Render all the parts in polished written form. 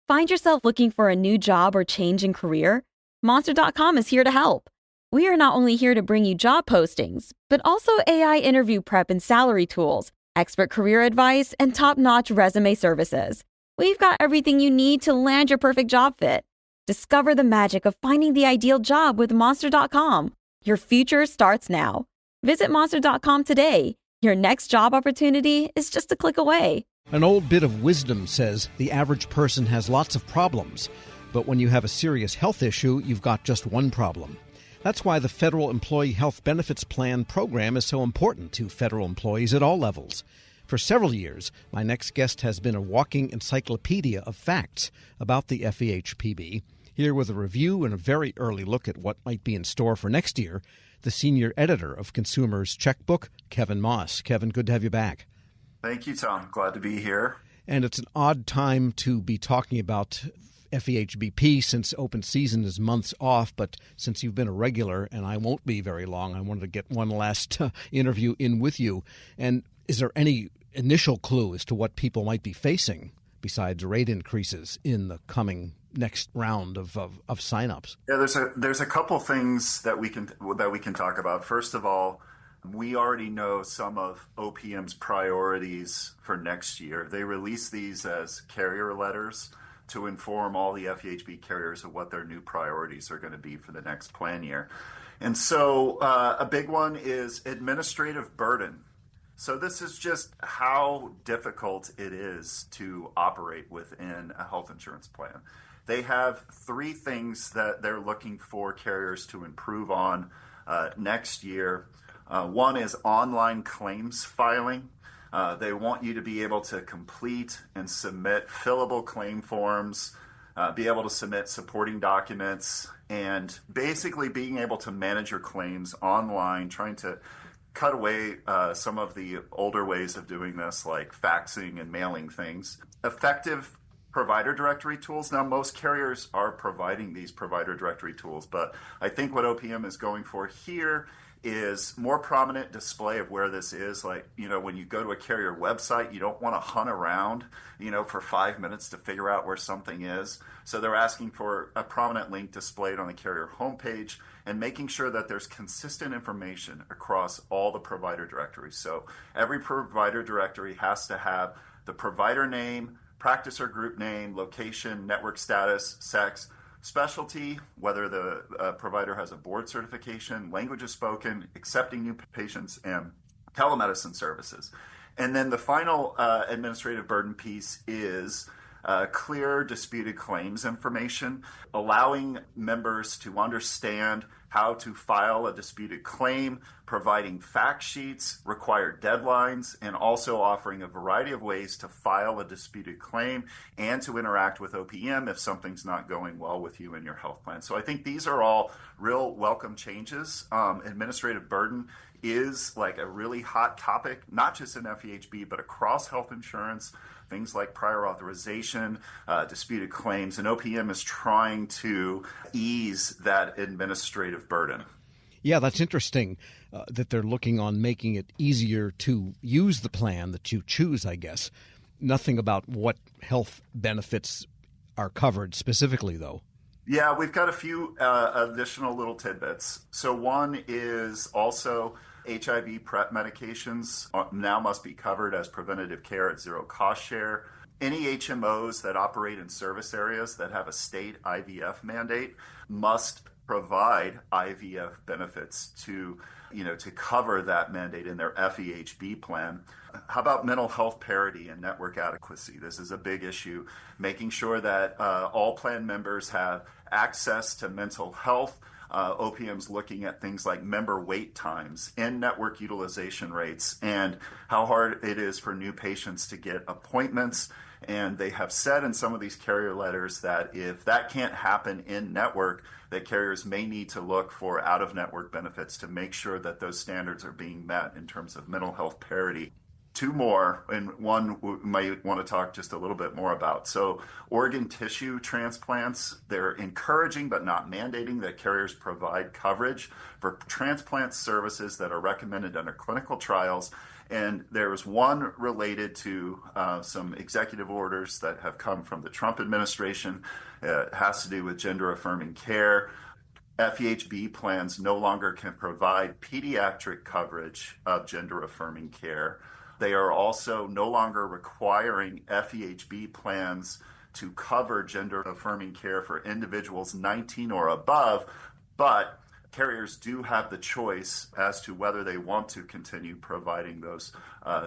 Find yourself looking for a new job or change in career? Monster.com is here to help. We are not only here to bring you job postings, but also AI interview prep and salary tools, expert career advice, and top-notch resume services. We've got everything you need to land your perfect job fit. Discover the magic of finding the ideal job with Monster.com. Your future starts now. Visit Monster.com today. Your next job opportunity is just a click away. An old bit of wisdom says the average person has lots of problems, but when you have a serious health issue, you've got just one problem. That's why the Federal Employee Health Benefits Plan program is so important to federal employees at all levels. For several years, my next guest has been a walking encyclopedia of facts about the FEHPB. Here with a review and a very early look at what might be in store for next year, the senior editor of Consumers Checkbook, Kevin Moss. Kevin, good to have you back. Thank you, Tom. Glad to be here. And it's an odd time to be talking about FEHBP since open season is months off, but since you've been a regular, and I won't be very long, I wanted to get one last interview in with you. And is there any initial clue as to what people might be facing besides rate increases in the coming next round of signups? Yeah, there's a couple things that we can talk about. First of all, we already know some of OPM's priorities for next year. They release these as carrier letters to inform all the FEHB carriers of what their new priorities are going to be for the next plan year. And so a big one is administrative burden. So this is just how difficult it is to operate within a health insurance plan. They have three things that they're looking for carriers to improve on next year. One is online claims filing. They want you to be able to complete and submit fillable claim forms, be able to submit supporting documents, and basically being able to manage your claims online, trying to cut away some of the older ways of doing this, like faxing and mailing things. Effective provider directory tools. Now, most carriers are providing these provider directory tools, but I think what OPM is going for here is more prominent display of where this is. Like, when you go to a carrier website, you don't want to hunt around, for 5 minutes to figure out where something is. So they're asking for a prominent link displayed on the carrier homepage and making sure that there's consistent information across all the provider directories. So every provider directory has to have the provider name, practice or group name, location, network status, sex, specialty, whether the provider has a board certification, languages spoken, accepting new patients, and telemedicine services. And then the final administrative burden piece is clear disputed claims information, allowing members to understand how to file a disputed claim, providing fact sheets, required deadlines, and also offering a variety of ways to file a disputed claim and to interact with OPM if something's not going well with you in your health plan. So I think these are all real welcome changes. Administrative burden is like a really hot topic, not just in FEHB, but across health insurance. Things like prior authorization, disputed claims, and OPM is trying to ease that administrative burden. Yeah, that's interesting that they're looking on making it easier to use the plan that you choose, I guess. Nothing about what health benefits are covered specifically, though. Yeah, we've got a few additional little tidbits. So one is also HIV PrEP medications now must be covered as preventative care at zero cost share. Any HMOs that operate in service areas that have a state IVF mandate must provide IVF benefits to cover that mandate in their FEHB plan. How about mental health parity and network adequacy? This is a big issue, making sure that all plan members have access to mental health. OPM's looking at things like member wait times, in-network utilization rates, and how hard it is for new patients to get appointments. And they have said in some of these carrier letters that if that can't happen in-network, that carriers may need to look for out-of-network benefits to make sure that those standards are being met in terms of mental health parity. Two more, and one we might want to talk just a little bit more about. So organ tissue transplants, they're encouraging but not mandating that carriers provide coverage for transplant services that are recommended under clinical trials And there's one related to some executive orders that have come from the Trump administration. It has to do with gender-affirming care. FEHB plans no longer can provide pediatric coverage of gender-affirming care. They are also no longer requiring FEHB plans to cover gender-affirming care for individuals 19 or above, but carriers do have the choice as to whether they want to continue providing those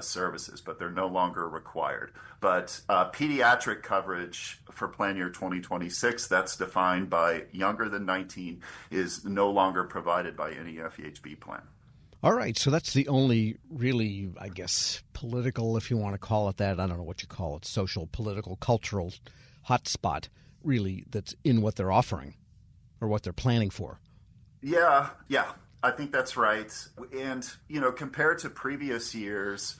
services, but they're no longer required. But pediatric coverage for plan year 2026, that's defined by younger than 19, is no longer provided by any FEHB plan. All right, so that's the only really, I guess, political, if you want to call it that, I don't know what you call it, social, political, cultural hotspot, really, that's in what they're offering or what they're planning for. Yeah, I think that's right. And, compared to previous years,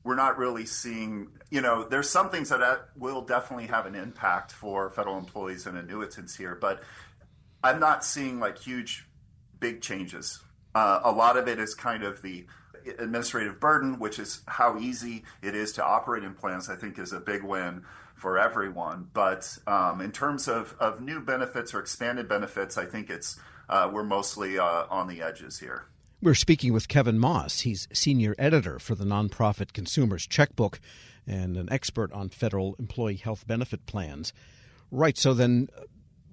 we're not really seeing, there's some things that will definitely have an impact for federal employees and annuitants here, but I'm not seeing like huge, big changes. A lot of it is kind of the administrative burden, which is how easy it is to operate in plans, I think is a big win for everyone. But in terms of new benefits or expanded benefits, I think we're mostly on the edges here. We're speaking with Kevin Moss. He's senior editor for the nonprofit Consumers Checkbook and an expert on federal employee health benefit plans. Right, so then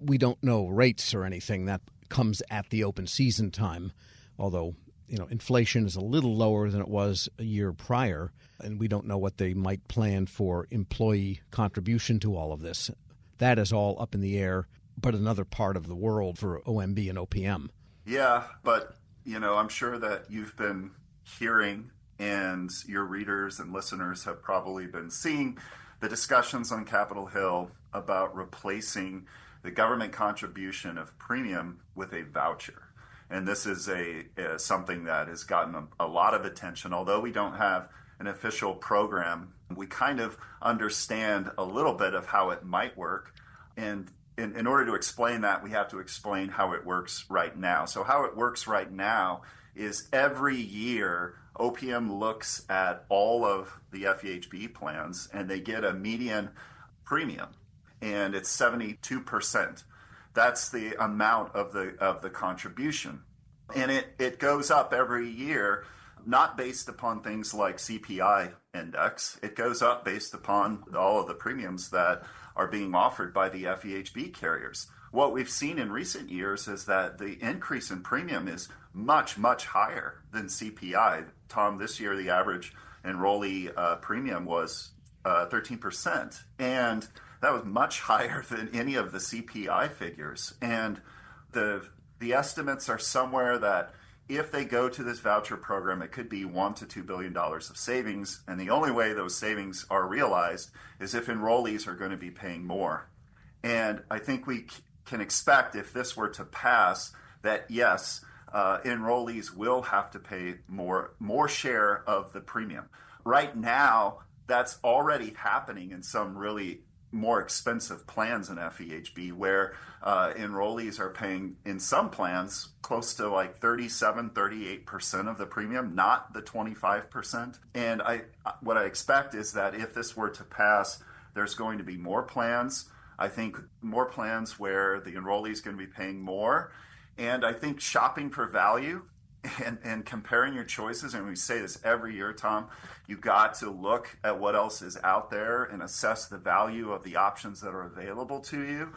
we don't know rates or anything. That comes at the open season time, although inflation is a little lower than it was a year prior, and we don't know what they might plan for employee contribution to all of this. That is all up in the air, but another part of the world for OMB and OPM. Yeah, but, I'm sure that you've been hearing, and your readers and listeners have probably been seeing the discussions on Capitol Hill about replacing the government contribution of premium with a voucher. And this is something that has gotten a lot of attention. Although we don't have an official program, we kind of understand a little bit of how it might work. And in order to explain that, we have to explain how it works right now. So how it works right now is every year, OPM looks at all of the FEHB plans, and they get a median premium, and it's 72%. That's the amount of the contribution. And it goes up every year, not based upon things like CPI index. It goes up based upon all of the premiums that are being offered by the FEHB carriers. What we've seen in recent years is that the increase in premium is much, much higher than CPI. Tom, this year the average enrollee premium was 13%. And that was much higher than any of the CPI figures. And the estimates are somewhere that if they go to this voucher program, it could be $1 to $2 billion of savings. And the only way those savings are realized is if enrollees are going to be paying more. And I think we can expect, if this were to pass, that yes, enrollees will have to pay more share of the premium. Right now, that's already happening in some really more expensive plans in FEHB, where enrollees are paying, in some plans, close to like 37-38% of the premium, not the 25%. And what I expect is that if this were to pass, there's going to be more plans. I think more plans where the enrollee is going to be paying more. And I think shopping for value and comparing your choices, and we say this every year, Tom, you've got to look at what else is out there and assess the value of the options that are available to you.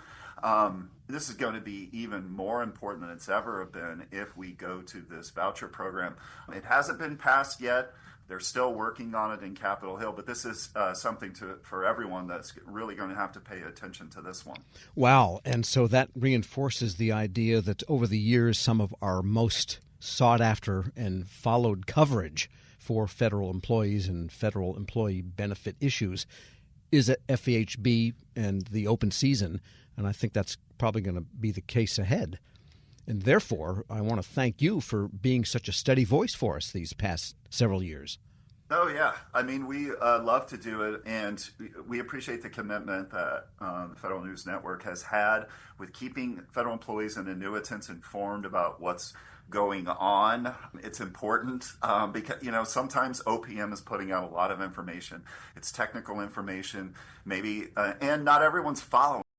This is going to be even more important than it's ever been if we go to this voucher program. It hasn't been passed yet. They're still working on it in Capitol Hill, but this is something for everyone that's really going to have to pay attention to this one. Wow. And so that reinforces the idea that over the years, some of our most sought after and followed coverage for federal employees and federal employee benefit issues is at FEHB and the open season. And I think that's probably going to be the case ahead. And therefore, I want to thank you for being such a steady voice for us these past several years. Oh, yeah. I mean, we love to do it, and we appreciate the commitment that the Federal News Network has had with keeping federal employees and annuitants informed about what's going on. It's important because, sometimes OPM is putting out a lot of information. It's technical information, maybe, and not everyone's following